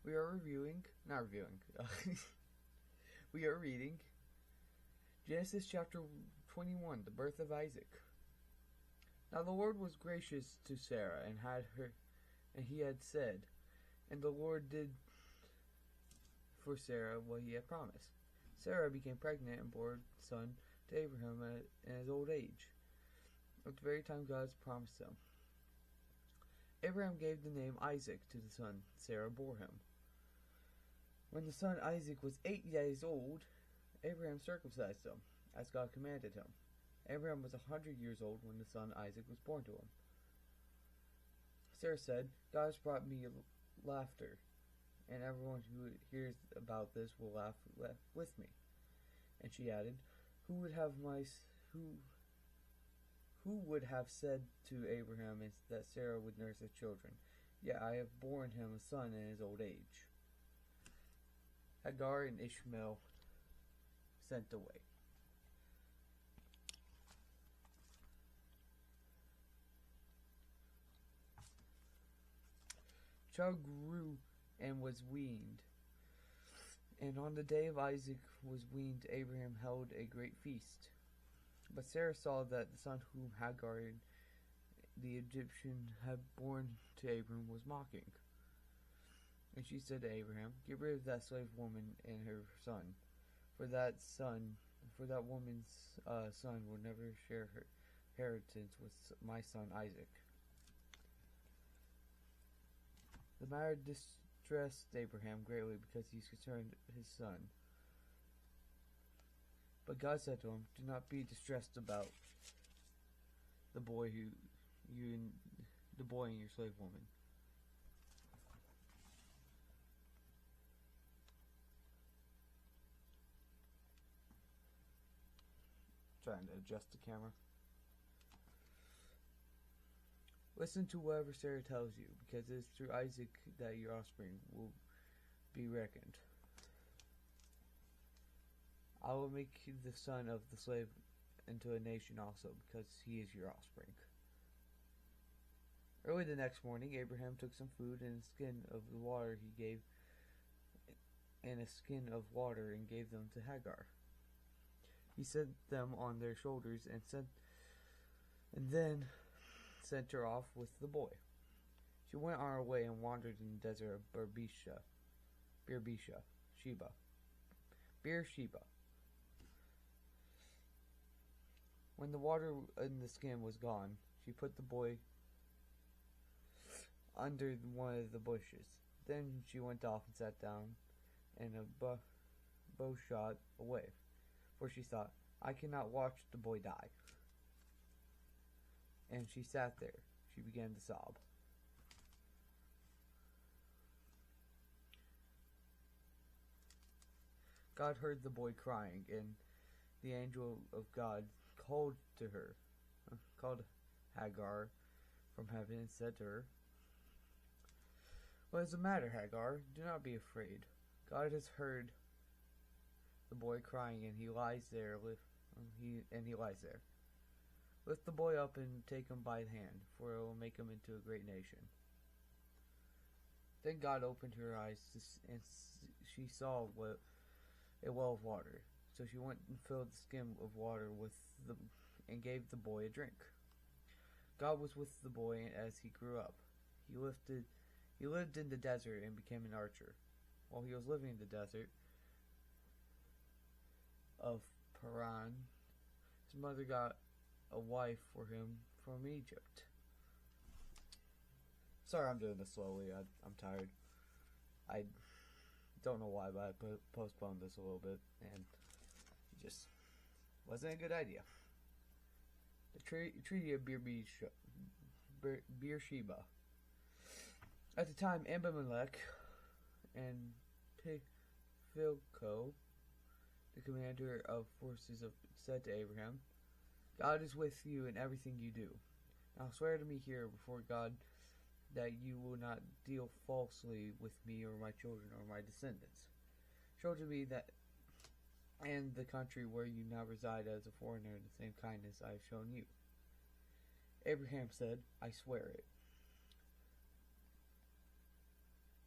We are not reviewing, we are reading Genesis chapter 21, the birth of Isaac. Now the Lord was gracious to Sarah, and he had said, and the Lord did for Sarah what he had promised. Sarah became pregnant and bore a son to Abraham in his old age, at the very time God had promised him. Abraham gave the name Isaac to the son Sarah bore him. When the son Isaac was 8 years old, Abraham circumcised him, as God commanded him. Abraham was 100 years old when the son Isaac was born to him. Sarah said, God has brought me laughter, and everyone who hears about this will laugh with me. And she added, Who would have said to Abraham that Sarah would nurse his children? Yet I have borne him a son in his old age. Hagar and Ishmael sent away. Child grew and was weaned. And on the day of Isaac was weaned, Abraham held a great feast. But Sarah saw that the son whom Hagar the Egyptian had born to Abraham was mocking. And she said to Abraham, Get rid of that slave woman and her son, for that woman's son will never share her inheritance with my son Isaac. The matter distressed Abraham greatly because he concerned his son. But God said to him, Do not be distressed about the boy and your slave woman. Trying to adjust the camera. Listen to whatever Sarah tells you, because it is through Isaac that your offspring will be reckoned. I will make the son of the slave into a nation also, because he is your offspring. Early the next morning, Abraham took some food and a skin of the water and gave them to Hagar. He set them on their shoulders and then sent her off with the boy. She went on her way and wandered in the desert of Beersheba. When the water in the skin was gone, she put the boy under one of the bushes. Then she went off and sat down and a bow shot away, for she thought, I cannot watch the boy die. And she sat there. She began to sob. God heard the boy crying, and the angel of God called Hagar from heaven and said to her, What is the matter, Hagar? Do not be afraid. God has heard the boy crying, and he lies there. Lift the boy up and take him by the hand, for it will make him into a great nation. Then God opened her eyes, and she saw a well of water. So she went and filled the skin of water and gave the boy a drink. God was with the boy as he grew up. He lived in the desert and became an archer. While he was living in the desert of Paran, his mother got a wife for him from Egypt. Sorry, I'm doing this slowly. I'm tired. I don't know why, but I postponed this a little bit, and it just wasn't a good idea. The Treaty of Beersheba. At the time, Abimelech and Phicol, the commander of forces, said to Abraham, God is with you in everything you do. Now swear to me here before God that you will not deal falsely with me or my children or my descendants. Show to me that and the country where you now reside as a foreigner the same kindness I have shown you. Abraham said, I swear it.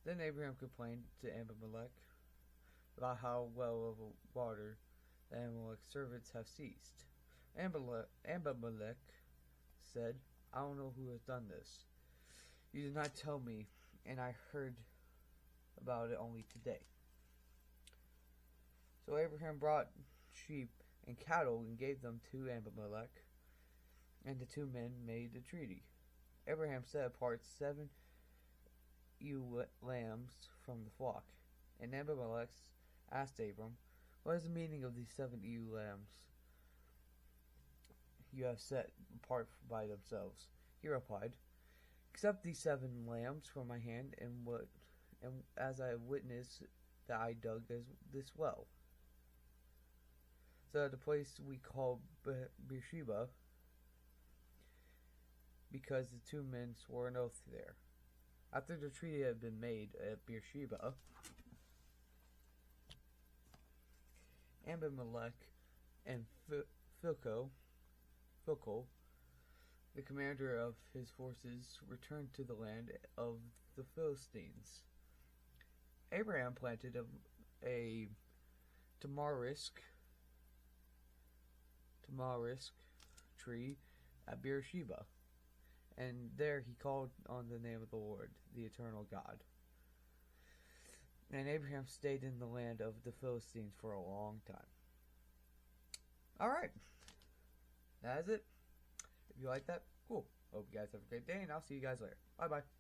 Then Abraham complained to Abimelech about how well of water the Amalek's servants have ceased. Abimelech said, I don't know who has done this. You did not tell me, and I heard about it only today. So Abraham brought sheep and cattle and gave them to Abimelech, and the two men made a treaty. Abraham set apart 7 ewe lambs from the flock, and Abimelech asked Abram, what is the meaning of these 7 ewe lambs you have set apart by themselves? He replied, accept these 7 lambs from my hand, and as I witness that I dug this well, so that the place we call Beersheba, because the 2 men swore an oath there. After the treaty had been made at Beersheba, Abimelech and Phicol, the commander of his forces, returned to the land of the Philistines. Abraham planted a tamarisk tree at Beersheba, and there he called on the name of the Lord, the eternal God. And Abraham stayed in the land of the Philistines for a long time. Alright, that is it. If you like that, cool. Hope you guys have a great day, and I'll see you guys later. Bye-bye.